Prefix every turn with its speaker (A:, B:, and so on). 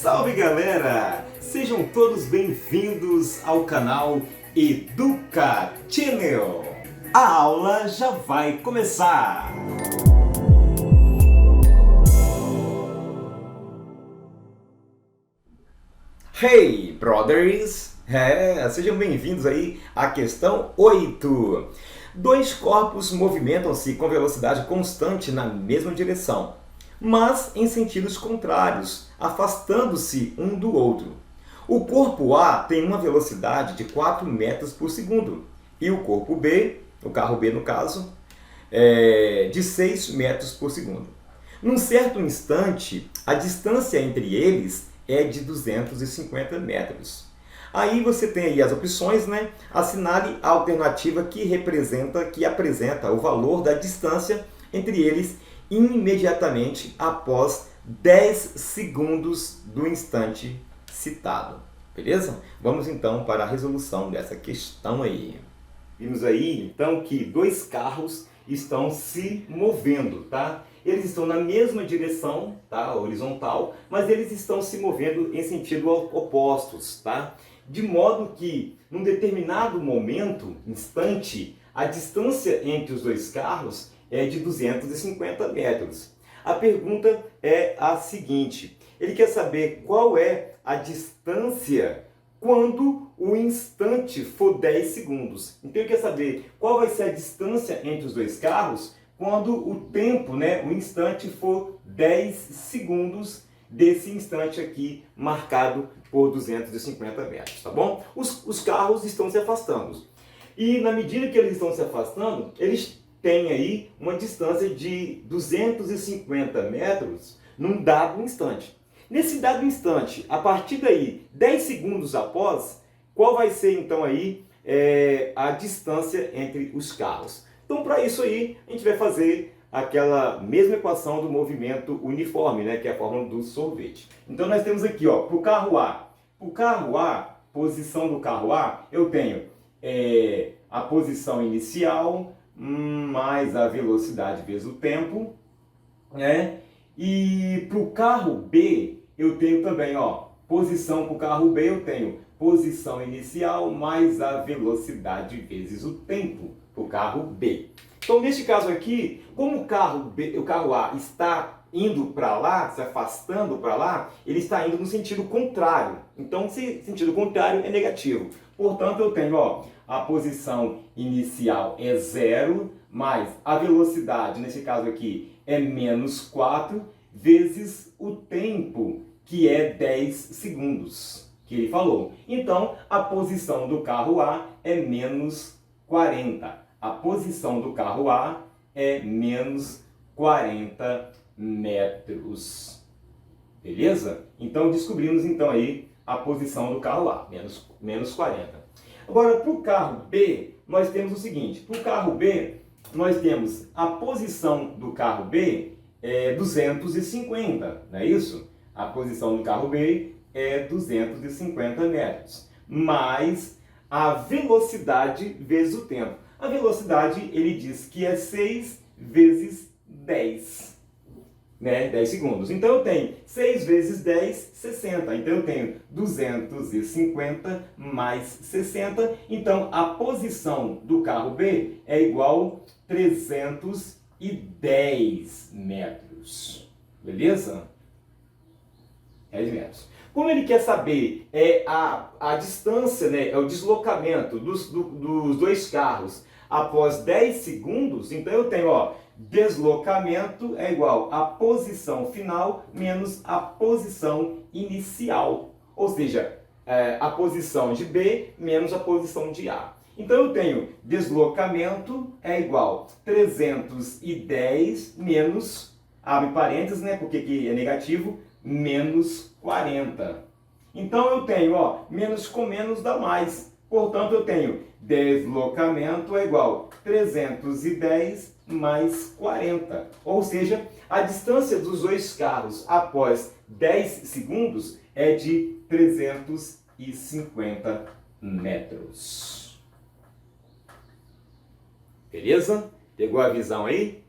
A: Salve galera! Sejam todos bem-vindos ao canal Educa Channel. A aula já vai começar! Hey brothers! Sejam bem-vindos aí à questão 8. Dois corpos movimentam-se com velocidade constante na mesma direção, mas em sentidos contrários, afastando-se um do outro. O corpo A tem uma velocidade de 4 metros por segundo e o corpo B, o carro B no caso, de 6 metros por segundo. Num certo instante, a distância entre eles é de 250 metros. Aí você tem aí as opções, né? Assinale a alternativa que apresenta o valor da distância entre eles imediatamente após 10 segundos do instante citado. Beleza? Vamos então para a resolução dessa questão aí. Vimos aí então que dois carros estão se movendo, tá? Eles estão na mesma direção, tá? Horizontal, mas eles estão se movendo em sentido opostos, tá? De modo que, num determinado momento, instante, a distância entre os dois carros é de 250 metros. A pergunta é a seguinte: ele quer saber qual é a distância quando o instante for 10 segundos. Então ele quer saber qual vai ser a distância entre os dois carros quando o tempo, né, o instante for 10 segundos desse instante aqui marcado por 250 metros, tá bom? Os carros estão se afastando. E na medida que eles estão se afastando, eles têm aí uma distância de 250 metros num dado instante. Nesse dado instante, a partir daí, 10 segundos após, qual vai ser então aí a distância entre os carros? Então, para isso aí, a gente vai fazer aquela mesma equação do movimento uniforme, né, que é a fórmula do sorvete. Então, nós temos aqui, ó, para o carro A, posição do carro A, eu tenho a posição inicial mais a velocidade vezes o tempo, né? E para o carro B, eu tenho também, ó, posição para o carro B, eu tenho posição inicial mais a velocidade vezes o tempo para o carro B. Então, neste caso aqui, como o carro A está indo para lá, se afastando para lá, ele está indo no sentido contrário. Então, se sentido contrário é negativo. Portanto, eu tenho, ó, a posição inicial é 0, mais a velocidade, nesse caso aqui, é menos 4, vezes o tempo, que é 10 segundos, que ele falou. Então, a posição do carro A é menos 40. A posição do carro A é menos 40 metros. Beleza? Então, descobrimos então aí a posição do carro A, menos 40. Agora, para o carro B, nós temos o seguinte. Para o carro B, nós temos a posição do carro B é 250, não é isso? A posição do carro B é 250 metros, mais a velocidade vezes o tempo. A velocidade, ele diz que é 6 vezes 10, né? 10 segundos. Então, eu tenho 6 vezes 10, 60. Então, eu tenho 250 mais 60. Então, a posição do carro B é igual a 310 metros. Beleza? 10 metros. Como ele quer saber a distância, né, é o deslocamento dos dois carros após 10 segundos, então eu tenho, ó, deslocamento é igual a posição final menos a posição inicial. Ou seja, a posição de B menos a posição de A. Então eu tenho deslocamento é igual a 310 menos, abre parênteses, né, porque aqui é negativo, menos 40. Então eu tenho, ó, menos com menos dá mais. Portanto, eu tenho deslocamento é igual a 310 mais 40. Ou seja, a distância dos dois carros após 10 segundos é de 350 metros. Beleza? Pegou a visão aí?